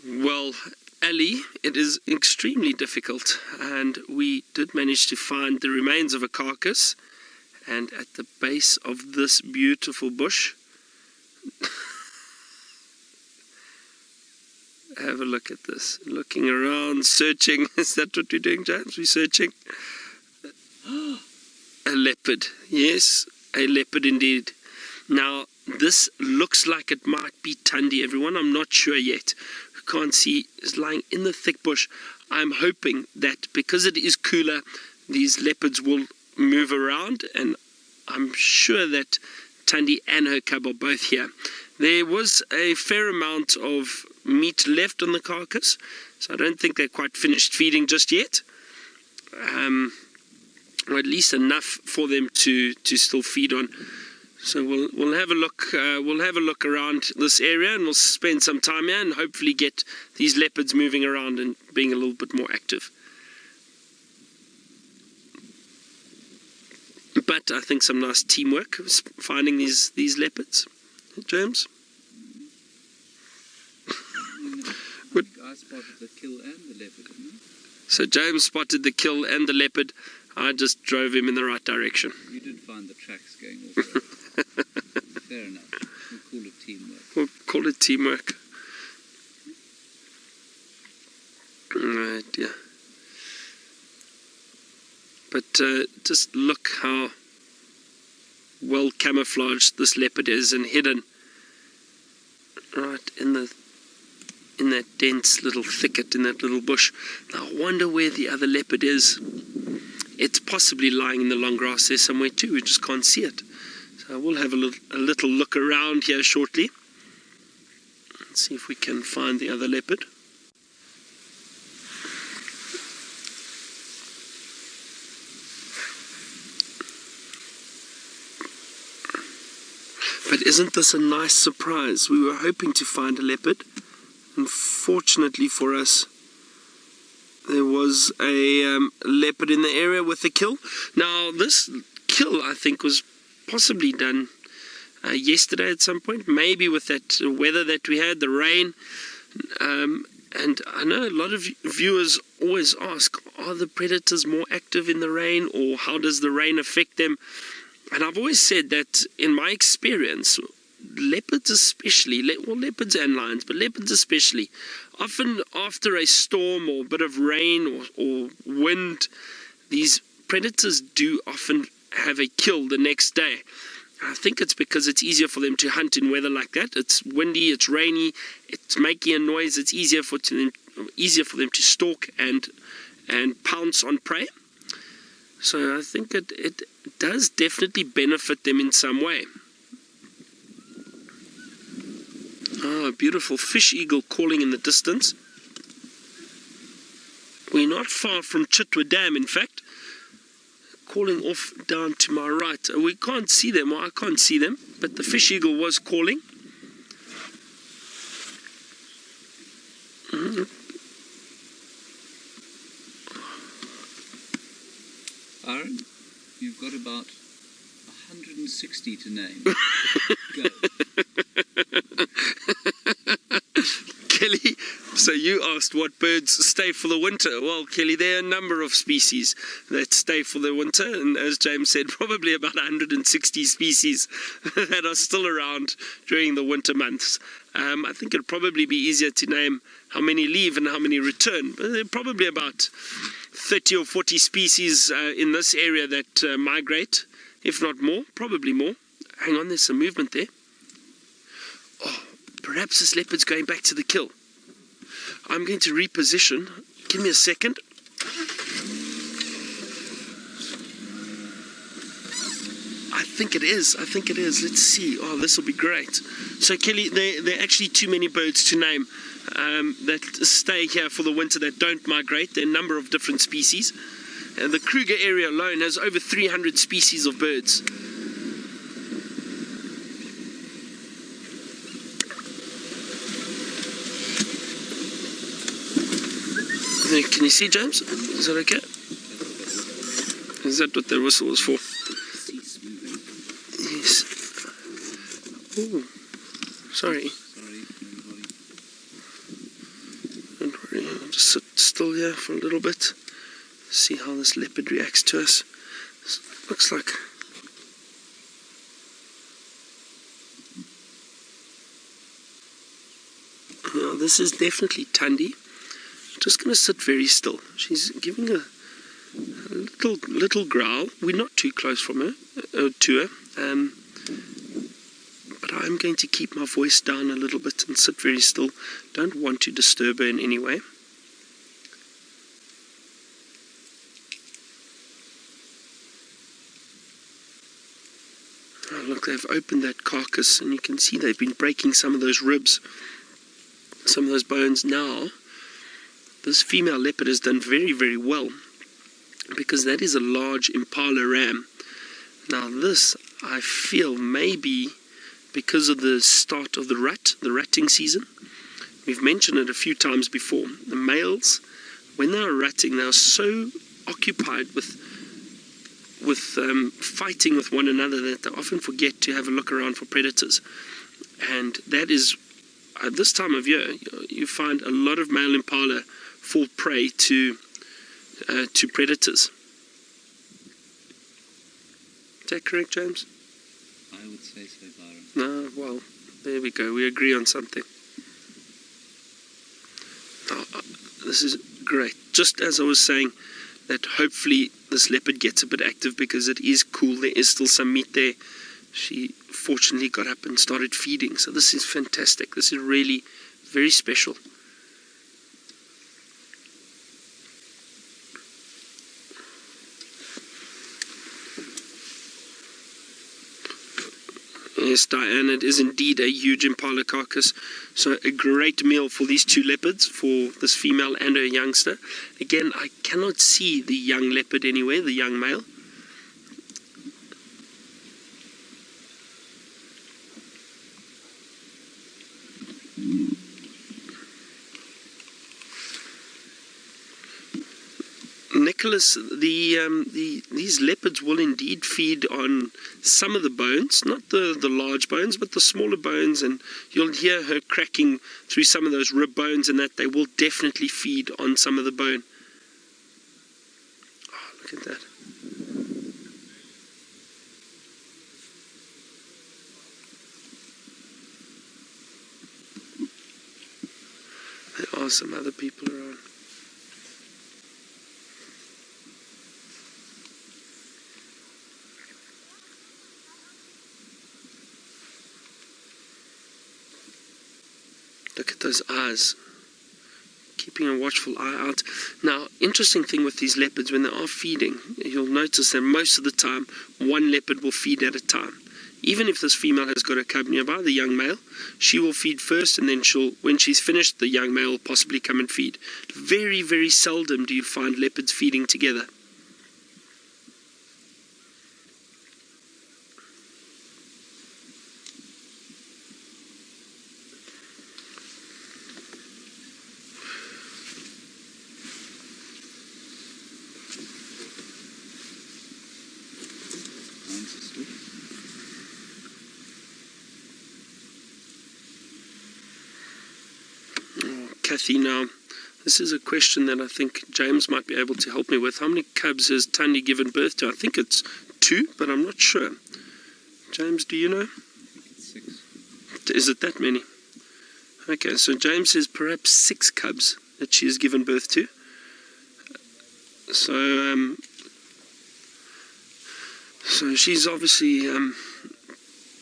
Well, Ali, it is extremely difficult, and we did manage to find the remains of a carcass, and at the base of this beautiful bush, have a look at this, looking around, searching. Is that what we're doing, James? We're searching. A leopard, yes, a leopard indeed. Now, this looks like it might be Thandi, everyone. I'm not sure yet. You can't see. It's lying in the thick bush. I'm hoping that because it is cooler, these leopards will move around, and I'm sure that Thandi and her cub are both here. There was a fair amount of meat left on the carcass, so I don't think they're quite finished feeding just yet. Or at least enough for them to still feed on. So we'll have a look. We'll have a look around this area, and we'll spend some time here, and hopefully get these leopards moving around and being a little bit more active. But I think some nice teamwork finding these leopards, James. I spotted the kill and the leopard, didn't I? So James spotted the kill and the leopard. I just drove him in the right direction. You did find the tracks going also. Fair enough. We'll call it teamwork. We'll call it teamwork. Right, yeah. But just look how well camouflaged this leopard is and hidden right in that dense little thicket, in that little bush. Now I wonder where the other leopard is. It's possibly lying in the long grass there somewhere too. We just can't see it. So we'll have a little look around here shortly. Let's see if we can find the other leopard. But isn't this a nice surprise? We were hoping to find a leopard. Unfortunately for us, there was a leopard in the area with a kill. Now, this kill, I think, was possibly done yesterday at some point, maybe with that weather that we had, the rain. And I know a lot of viewers always ask, are the predators more active in the rain, or how does the rain affect them? And I've always said that in my experience, leopards especially, well, leopards and lions, but leopards especially, often after a storm or a bit of rain or wind, these predators do often have a kill the next day. I think it's because it's easier for them to hunt in weather like that. It's windy, it's rainy, it's making a noise. It's easier for them to stalk and pounce on prey. So I think it does definitely benefit them in some way. Oh, a beautiful fish eagle calling in the distance. We're not far from Chitwa Dam, in fact. Calling off down to my right. We can't see them, or I can't see them, but the fish eagle was calling. Byron, you've got about 160 to name. Go. Kelly, so you asked what birds stay for the winter. Well, Kelly, there are a number of species that stay for the winter, and as James said, probably about 160 species that are still around during the winter months. I think it'd probably be easier to name how many leave and how many return, but there are probably about 30 or 40 species in this area that migrate, if not more, probably more. Hang on, there's some movement there. Oh, perhaps this leopard's going back to the kill. I'm going to reposition. Give me a second. I think it is. I think it is. Let's see. Oh, this will be great. So, Kelly, there are actually too many birds to name that stay here for the winter that don't migrate. There are a number of different species. And the Kruger area alone has over 300 species of birds. Can you see, James? Is that okay? Is that what the whistle was for? Yes. Oh, sorry. I'll just sit still here for a little bit, see how this leopard reacts to us. Looks like this is definitely Thandi. Just going to sit very still. She's giving a little growl. We're not too close from her, to her, but I'm going to keep my voice down a little bit and sit very still. Don't want to disturb her in any way. Oh, look, they've opened that carcass and you can see they've been breaking some of those ribs, some of those bones. Now this female leopard has done very, very well, because that is a large impala ram. Now this, I feel, maybe because of the start of the ratting season. We've mentioned it a few times before. The males, when they are ratting, they are so occupied with fighting with one another that they often forget to have a look around for predators. And that is, at this time of year, you find a lot of male impala fall prey to predators. Is that correct, James? I would say so, Byron. No, well, there we go. We agree on something. This is great. Just as I was saying, that hopefully this leopard gets a bit active because it is cool. There is still some meat there. She fortunately got up and started feeding. So this is fantastic. This is really very special. Yes, Diane, it is indeed a huge impala carcass. So a great meal for these two leopards, for this female and her youngster. Again, I cannot see the young leopard anywhere, the young male. Nicholas, these leopards will indeed feed on some of the bones, not the large bones, but the smaller bones, and you'll hear her cracking through some of those rib bones, and that they will definitely feed on some of the bone. Oh, look at that. There are some other people around. Look at those eyes, keeping a watchful eye out. Now, interesting thing with these leopards, when they are feeding, you'll notice that most of the time, one leopard will feed at a time. Even if this female has got a cub nearby, the young male, she will feed first, and then when she's finished, the young male will possibly come and feed. Very, very seldom do you find leopards feeding together. Kathy, now, this is a question that I think James might be able to help me with. How many cubs has Thandi given birth to? I think it's 2, but I'm not sure. James, do you know? 6. Is it that many? Okay, so James says perhaps 6 cubs that she has given birth to. So she's obviously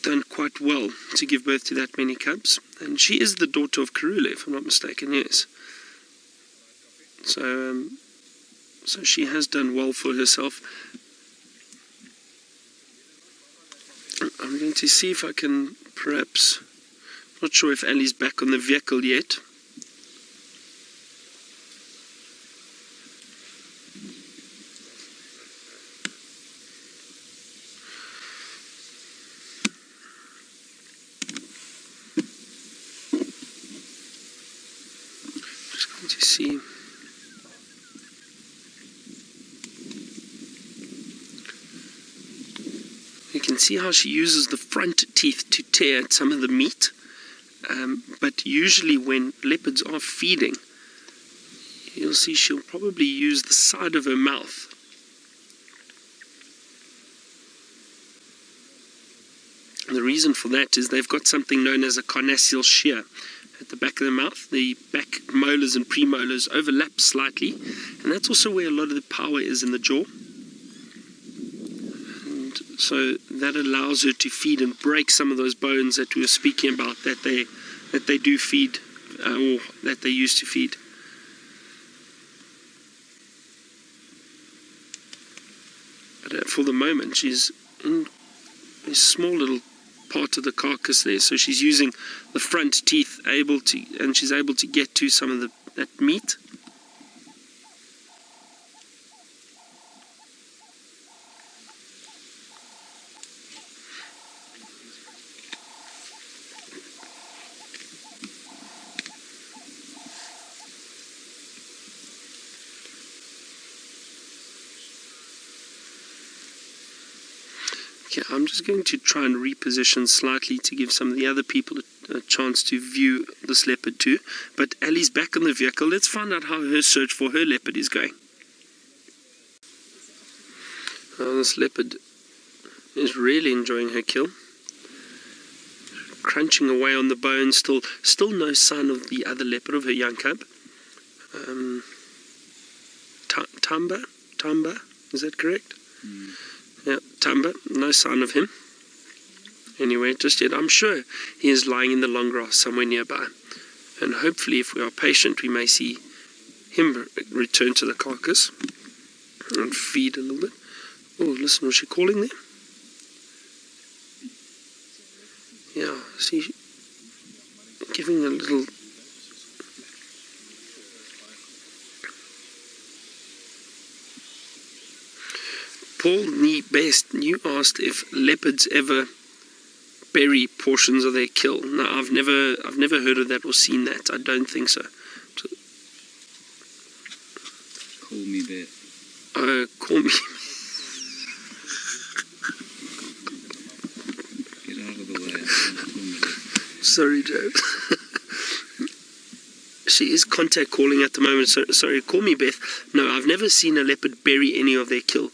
done quite well to give birth to that many cubs, and she is the daughter of Karule, if I'm not mistaken. Yes. So she has done well for herself. I'm going to see if I can perhaps, not sure if Ali's back on the vehicle yet. To see. You can see how she uses the front teeth to tear at some of the meat, but usually when leopards are feeding, You'll see she'll probably use the side of her mouth. And the reason for that is they've got something known as a carnassial shear at the back of the mouth. The back molars and premolars overlap slightly, and that's also where a lot of the power is in the jaw. And so that allows her to feed and break some of those bones that we were speaking about that they do feed, or that they used to feed. But for the moment, she's in a small little part of the carcass there, so she's using the front teeth and she's able to get to some of that meat. Okay, I'm just going to try and reposition slightly to give some of the other people a chance to view this leopard too. But Ali's back on the vehicle. Let's find out how her search for her leopard is going. This leopard is really enjoying her kill. Crunching away on the bone, still no sign of the other leopard, of her young cub. Thamba, is that correct? Yeah, Thamba, no sign of him. Anyway, just yet. I'm sure he is lying in the long grass somewhere nearby. And hopefully, if we are patient, we may see him return to the carcass and feed a little bit. Oh, listen, was she calling there? Yeah, see, giving a little... Paul Best, you asked if leopards ever bury portions of their kill. No, I've never heard of that or seen that. I don't think so. Call me Bear. Oh, call me. Get out of the way. Sorry, Joe. She is contact calling at the moment. So, sorry, call me Beth. No, I've never seen a leopard bury any of their kill.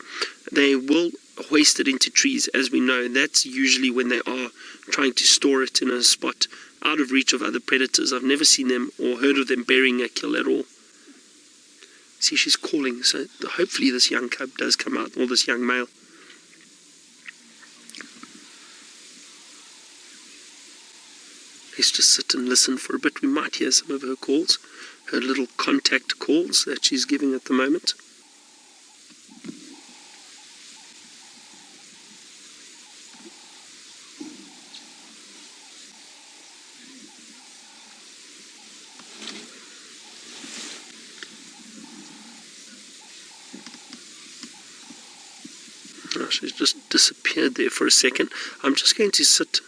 They will hoist it into trees, as we know. That's usually when they are trying to store it in a spot out of reach of other predators. I've never seen them or heard of them burying a kill at all. See, she's calling, so hopefully this young cub does come out, or this young male. Let's just sit and listen for a bit. We might hear some of her calls, her little contact calls that she's giving at the moment. Oh, she's just disappeared there for a second. I'm just going to sit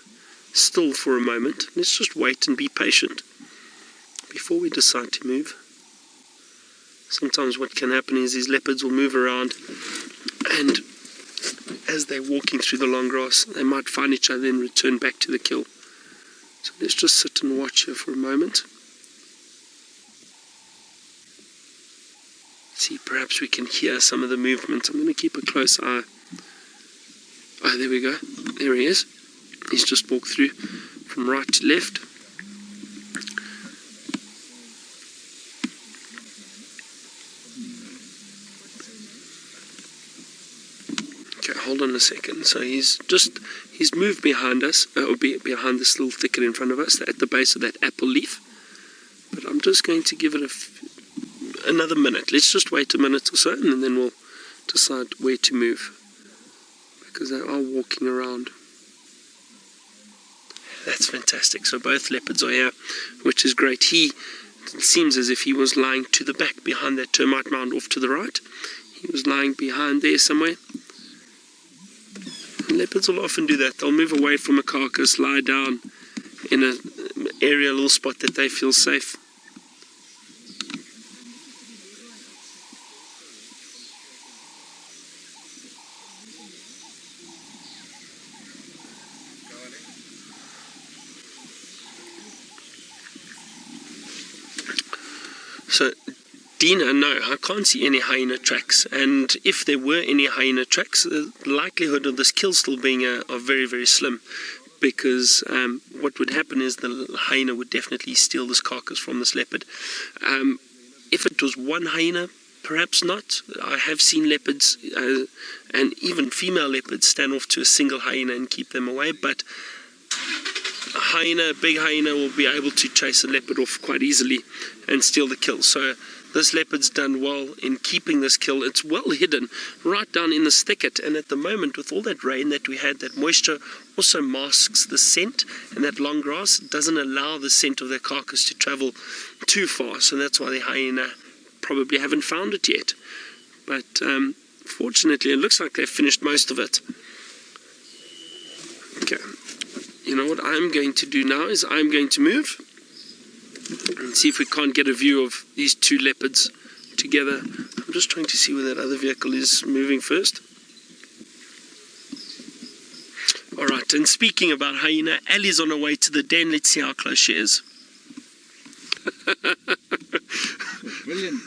still for a moment. Let's just wait and be patient before we decide to move. Sometimes what can happen is these leopards will move around, and as they're walking through the long grass, they might find each other and return back to the kill. So let's just sit and watch her for a moment. See, perhaps we can hear some of the movement. I'm going to keep a close eye. Oh, there we go. There he is. He's just walked through from right to left. Okay, hold on a second. So he's moved behind us, or behind this little thicket in front of us, at the base of that apple leaf. But I'm just going to give it another minute. Let's just wait a minute or so, and then we'll decide where to move, because they are walking around. That's fantastic. So both leopards are here, which is great. He seems as if he was lying to the back behind that termite mound off to the right. He was lying behind there somewhere. And leopards will often do that. They'll move away from a carcass, lie down in an area, a little spot that they feel safe. So Dina, no, I can't see any hyena tracks, and if there were any hyena tracks, the likelihood of this kill still being are very, very slim, because what would happen is the hyena would definitely steal this carcass from this leopard. If it was one hyena, perhaps not. I have seen leopards and even female leopards stand off to a single hyena and keep them away, but a big hyena will be able to chase a leopard off quite easily and steal the kill. So this leopard's done well in keeping this kill. It's well hidden right down in this thicket, and at the moment with all that rain that we had, that moisture also masks the scent, and that long grass doesn't allow the scent of their carcass to travel too far, so that's why the hyena probably haven't found it yet. But fortunately it looks like they've finished most of it. Okay, you know what I'm going to do now is I'm going to move and see if we can't get a view of these two leopards together. I'm just trying to see where that other vehicle is moving first. Alright, and speaking about hyena, Ali's on her way to the den. Let's see how close she is. Brilliant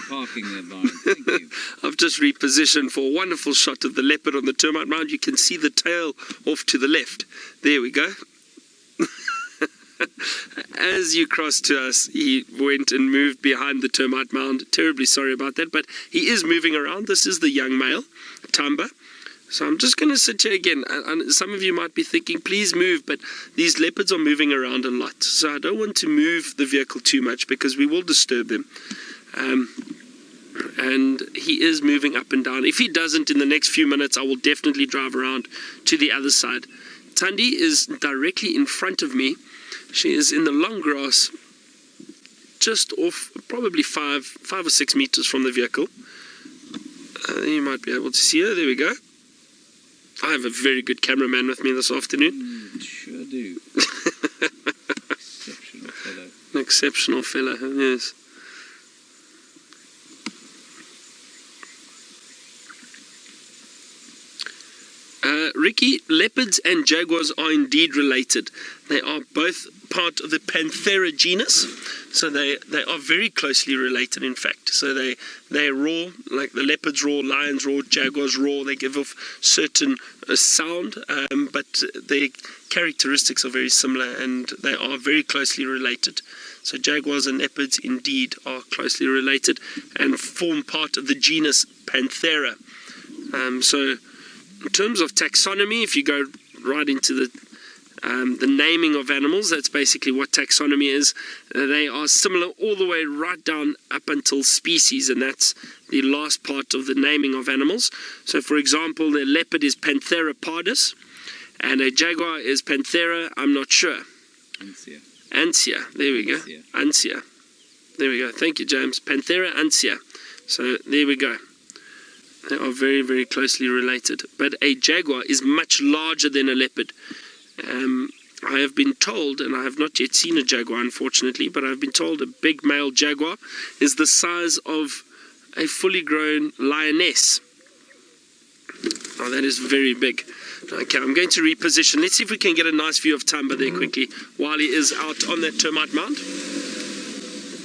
parking there, Byron. Thank you. I've just repositioned for a wonderful shot of the leopard on the termite mound. You can see the tail off to the left. There we go. As you crossed to us, he went and moved behind the termite mound. Terribly sorry about that, but he is moving around. This is the young male, Thamba. So I'm just going to sit here again. And some of you might be thinking, please move, but these leopards are moving around a lot. So I don't want to move the vehicle too much because we will disturb them. And he is moving up and down. If he doesn't in the next few minutes, I will definitely drive around to the other side. Thandi is directly in front of me. She is in the long grass, just off probably 5 or 6 meters from the vehicle. You might be able to see her. There we go. I have a very good cameraman with me this afternoon. Sure do. Exceptional fellow. An exceptional fellow, yes. Ricky, leopards and jaguars are indeed related. They are both part of the Panthera genus, so they are very closely related, in fact. So they roar, like the leopards roar, lions roar, jaguars roar. They give off certain sound, but their characteristics are very similar, and they are very closely related. So jaguars and leopards indeed are closely related and form part of the genus Panthera. So in terms of taxonomy, if you go right into the naming of animals, that's basically what taxonomy is. They are similar all the way right down up until species, and that's the last part of the naming of animals. So for example, the leopard is Panthera pardus, and a jaguar is Panthera, I'm not sure. Ansia. There we go. Ansia. There we go. Thank you, James. Panthera ansia. So there we go. They are very, very closely related. But a jaguar is much larger than a leopard. I have been told, and I have not yet seen a jaguar, unfortunately, but I've been told a big male jaguar is the size of a fully grown lioness. Oh, that is very big. Okay, I'm going to reposition. Let's see if we can get a nice view of Thamba there quickly while he is out on that termite mound.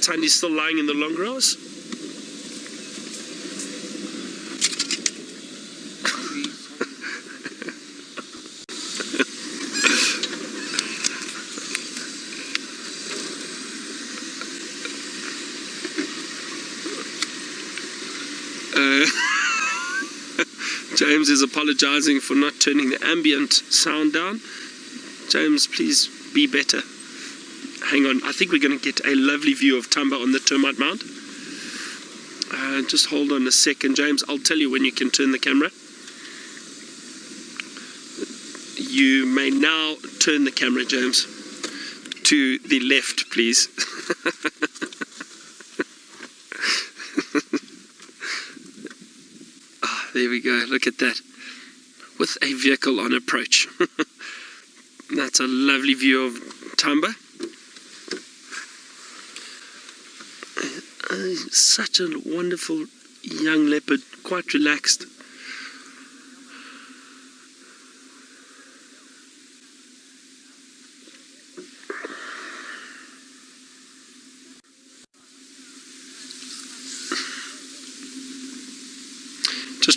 Thandi's still lying in the long grass. James is apologizing for not turning the ambient sound down. James, please be better. Hang on, I think we're going to get a lovely view of Thamba on the termite mound. Just hold on a second, James. I'll tell you when you can turn the camera. You may now turn the camera, James, to the left, please. There we go, look at that, with a vehicle on approach. That's a lovely view of Thamba. Such a wonderful young leopard, quite relaxed.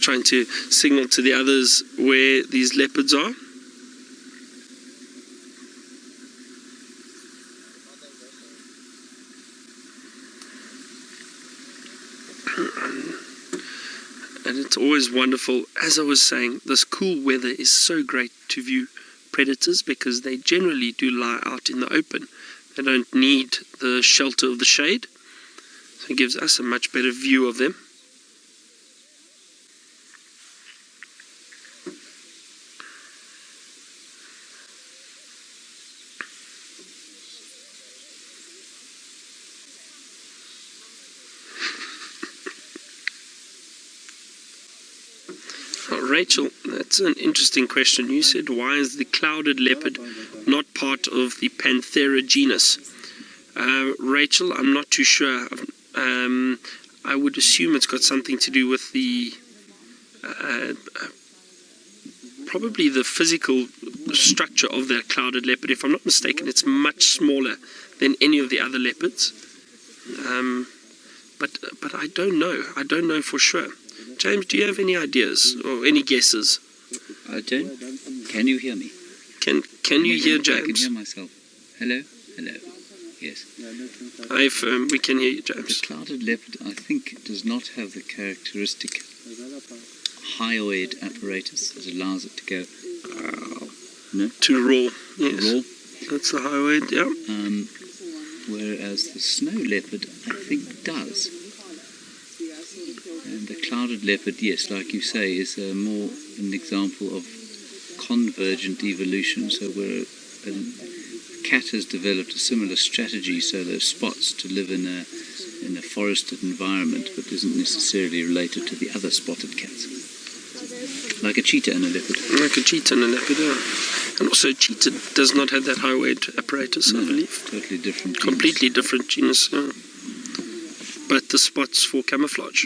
trying to signal to the others where these leopards are. And it's always wonderful, as I was saying, this cool weather is so great to view predators because they generally do lie out in the open. They don't need the shelter of the shade, so it gives us a much better view of them. Rachel, that's an interesting question. You said, why is the clouded leopard not part of the Panthera genus? Rachel, I'm not too sure. I would assume it's got something to do with the probably the physical structure of that clouded leopard. If I'm not mistaken, it's much smaller than any of the other leopards. But I don't know. I don't know for sure. James, do you have any ideas or any guesses? I don't. Can you hear me? Can you hear James? I can hear myself. Hello? Hello. Yes. We can hear you, James. The clouded leopard, I think, does not have the characteristic hyoid apparatus that allows it to go... no? To roar. Yes. To roar. That's the hyoid, yeah. Whereas the snow leopard, I think, does. And the clouded leopard, yes, like you say, is more an example of convergent evolution. So where a cat has developed a similar strategy, so those spots to live in a forested environment, but isn't necessarily related to the other spotted cats. Like a cheetah and a leopard. Like a cheetah and a leopard, yeah. And also cheetah does not have that hyoid apparatus, I believe. Totally different genus. Completely different genus, yeah. But the spots for camouflage.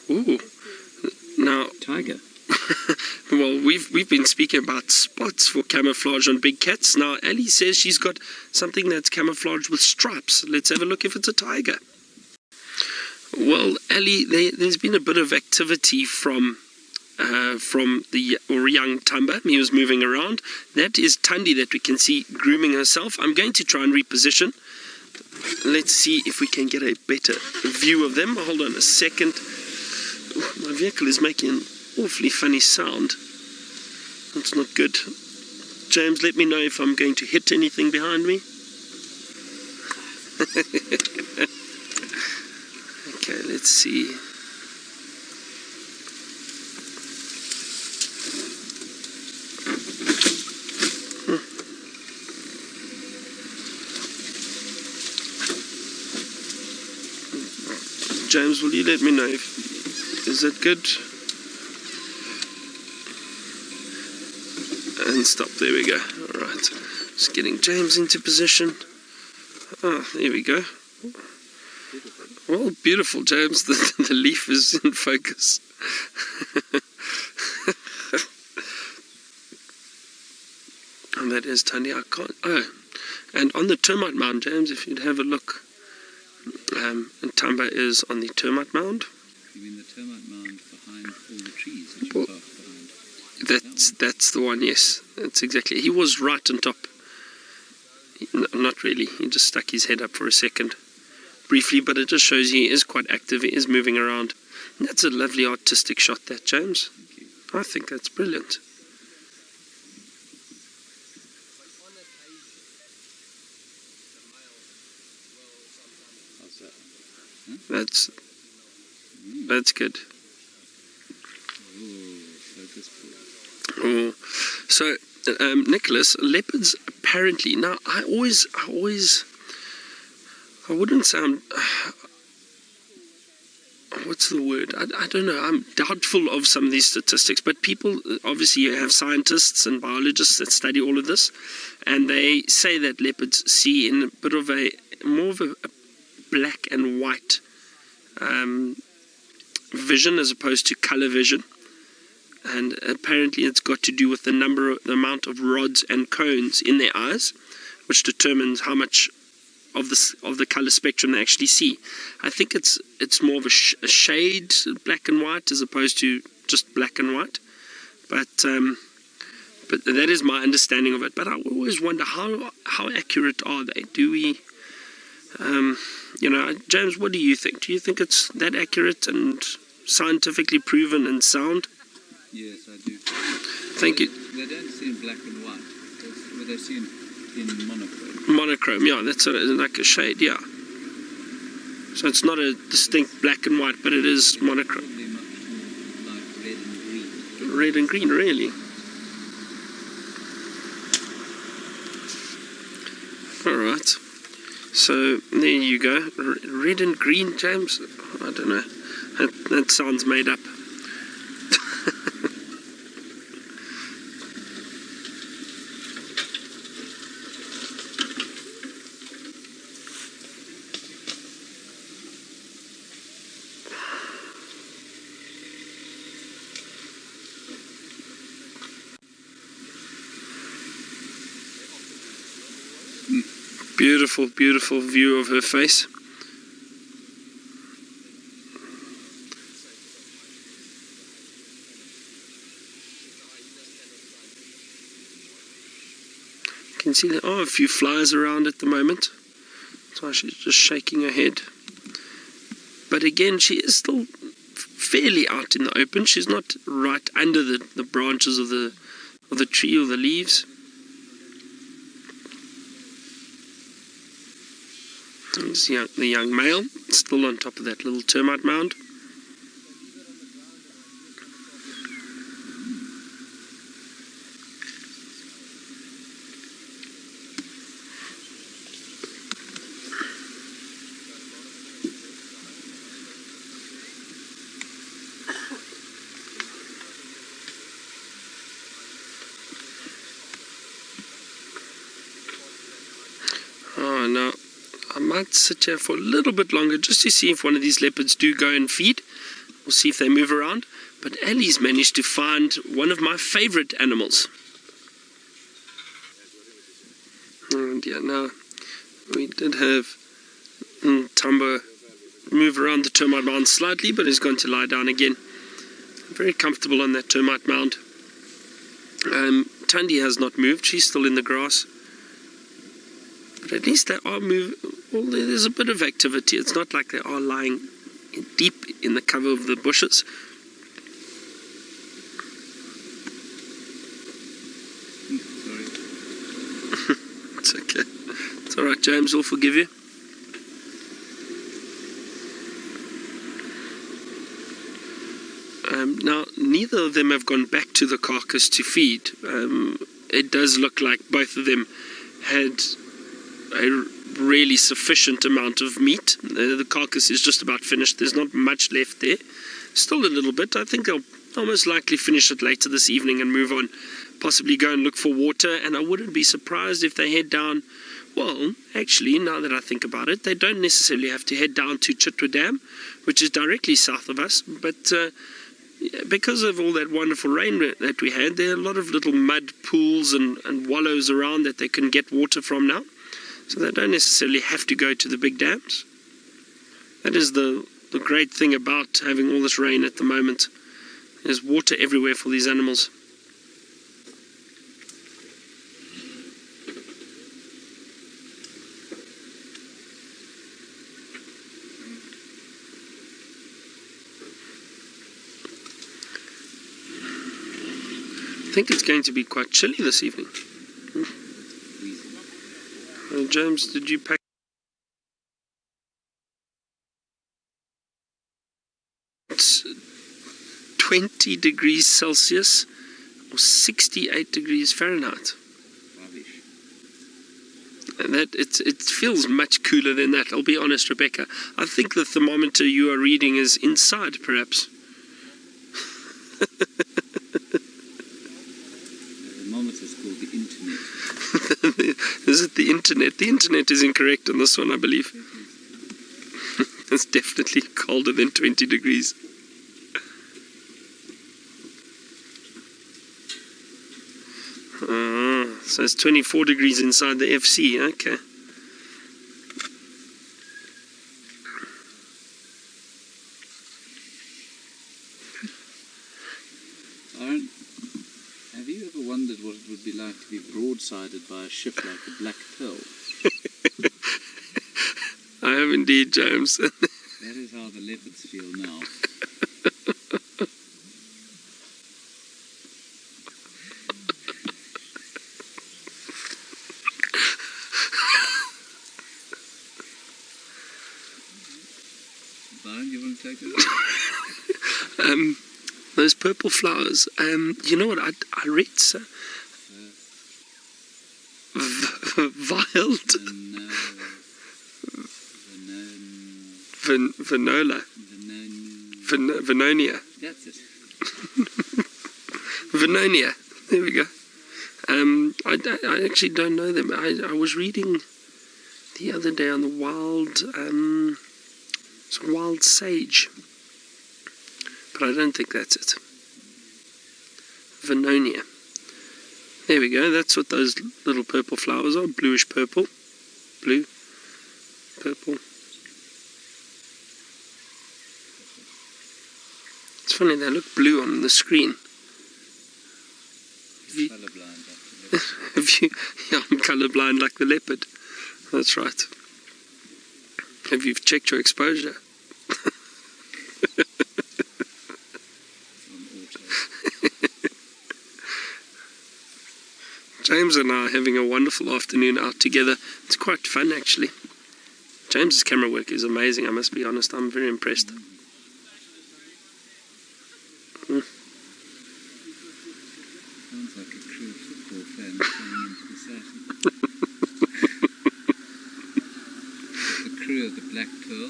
Ooh, now tiger. Well, we've been speaking about spots for camouflage on big cats. Now Ellie says she's got something that's camouflaged with stripes. Let's have a look if it's a tiger. Well, Ellie, there's been a bit of activity from the young Thamba. He was moving around. That is Thandi that we can see grooming herself. I'm going to try and reposition. Let's see if we can get a better view of them. Hold on a second. Ooh, my vehicle is making an awfully funny sound. That's not good. James, let me know if I'm going to hit anything behind me. Okay, let's see. James, will you let me know if... Is that good? And stop, there we go. Alright, just getting James into position. Oh, there we go. Well, beautiful, James. The leaf is in focus. And that is Thandi. I can't... Oh, and on the termite mound, James, if you'd have a look. And Thamba is on the termite mound. You mean the termite mound behind all the trees that you parked behind? That's the one, yes. That's exactly. He was right on top. Not really. He just stuck his head up for a second. Briefly, but it just shows he is quite active. He is moving around. And that's a lovely artistic shot, that, James. Thank you. I think that's brilliant. That's good. Oh, so Nicholas, leopards apparently. Now I wouldn't sound. What's the word? I don't know. I'm doubtful of some of these statistics, but people, obviously you have scientists and biologists that study all of this, and they say that leopards see in a bit of more of a black and white vision as opposed to color vision. and apparently it's got to do with the amount of rods and cones in their eyes, which determines how much of the color spectrum they actually see. I think it's more of a shade black and white as opposed to just black and white, but that is my understanding of it. But I always wonder how accurate are they? Do we, James, what do you think? Do you think it's that accurate and scientifically proven and sound? Yes, I do. Thank you. They don't see in black and white. They see in monochrome. Monochrome, yeah, that's like a shade, yeah. So it's not a distinct black and white, but it is monochrome. Probably much more like red and green. Red and green, really? Alright. So, there you go. Red and green, James? I don't know. That sounds made up. Beautiful, beautiful view of her face. You can see there are a few flies around at the moment. So she's just shaking her head. But again, she is still fairly out in the open. She's not right under the branches of the tree or the leaves. There's the young male, still on top of that little termite mound. Oh, no. I might sit here for a little bit longer just to see if one of these leopards do go and feed. We'll see if they move around. But Ali's managed to find one of my favorite animals. And yeah, now we did have Thamba move around the termite mound slightly, but he's going to lie down again. Very comfortable on that termite mound. Thandi has not moved. She's still in the grass. But at least they are moving. Well, there's a bit of activity. It's not like they are lying deep in the cover of the bushes. Sorry. It's okay. It's alright, James. We'll forgive you. Now, neither of them have gone back to the carcass to feed. It does look like both of them had a really sufficient amount of meat. The carcass is just about finished. There's not much left there. Still a little bit. I think they'll most likely finish it later this evening and move on. Possibly go and look for water. And I wouldn't be surprised if they head down. Well, actually, now that I think about it, they don't necessarily have to head down to Chitwa Dam, which is directly south of us. But because of all that wonderful rain that we had, there are a lot of little mud pools and wallows around that they can get water from now. So they don't necessarily have to go to the big dams. That is the great thing about having all this rain at the moment. There's water everywhere for these animals. I think it's going to be quite chilly this evening. James, did you pack? It's 20 degrees Celsius or 68 degrees Fahrenheit. Rubbish. And that it feels much cooler than that, I'll be honest, Rebecca. I think the thermometer you are reading is inside, perhaps. Thermometer's called the internet. Is it the internet? The internet is incorrect on this one, I believe. It's definitely colder than 20 degrees. So it's 24 degrees inside the FC, okay. Byron, have you ever wondered what it would be like to be broadsided by a ship like the Black Pearl? I have indeed, James. That is how the leopards feel now. Byron, you want to take this? Those purple flowers. You know what? I read so. Wild. Venola. Venonia. That's it. Venonia. There we go. I actually don't know them. I was reading the other day on the wild sage, but I don't think that's it. Venonia. There we go. That's what those little purple flowers are. Bluish purple. Blue. Purple. It's funny, they look blue on the screen. Colourblind. Yeah, I'm colourblind like the leopard. That's right. Have you checked your exposure? James and I are having a wonderful afternoon out together. It's quite fun, actually. James's camera work is amazing, I must be honest. I'm very impressed. Sounds like a true football fan coming into the session. The crew of the Black Pearl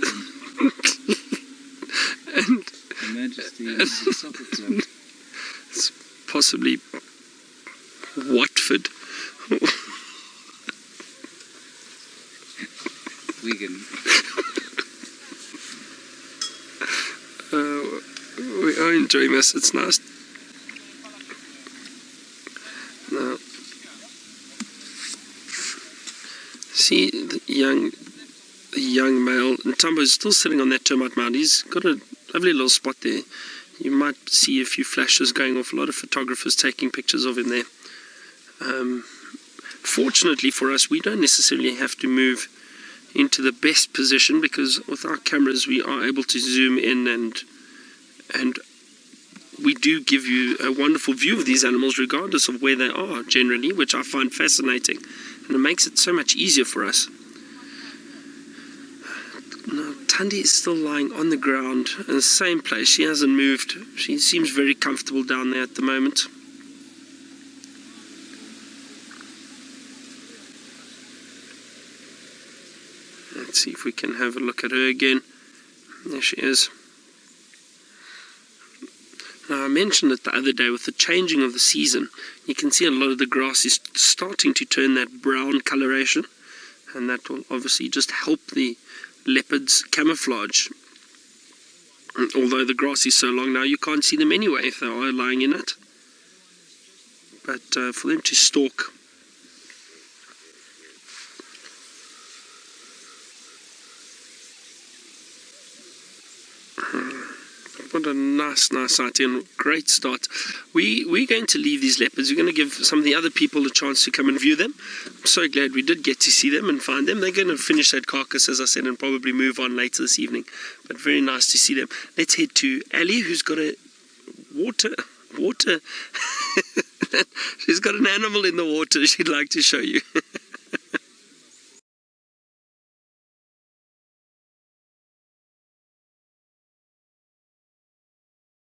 and Her Majesty of the Soccer Club. It's possibly Watford. Wigan. We are enjoying this. It's nice. Now, see the young male, and Tambo's still sitting on that termite mound. He's got a lovely little spot there. You might see a few flashes going off. A lot of photographers taking pictures of him there. Fortunately for us, we don't necessarily have to move into the best position, because with our cameras we are able to zoom in and we do give you a wonderful view of these animals regardless of where they are generally, which I find fascinating, and it makes it so much easier for us. Now, Thandi is still lying on the ground in the same place. She hasn't moved. She seems very comfortable down there at the moment. Let's see if we can have a look at her again. There she is. Now, I mentioned it the other day, with the changing of the season, you can see a lot of the grass is starting to turn that brown coloration, and that will obviously just help the leopards camouflage. Although the grass is so long now, you can't see them anyway if they are lying in it. But for them to stalk, what a nice sight and great start. We're going to leave these leopards. We're going to give some of the other people a chance to come and view them. I'm so glad we did get to see them and find them. They're going to finish that carcass, as I said, and probably move on later this evening. But very nice to see them. Let's head to Ali, who's got a water. She's got an animal in the water she'd like to show you.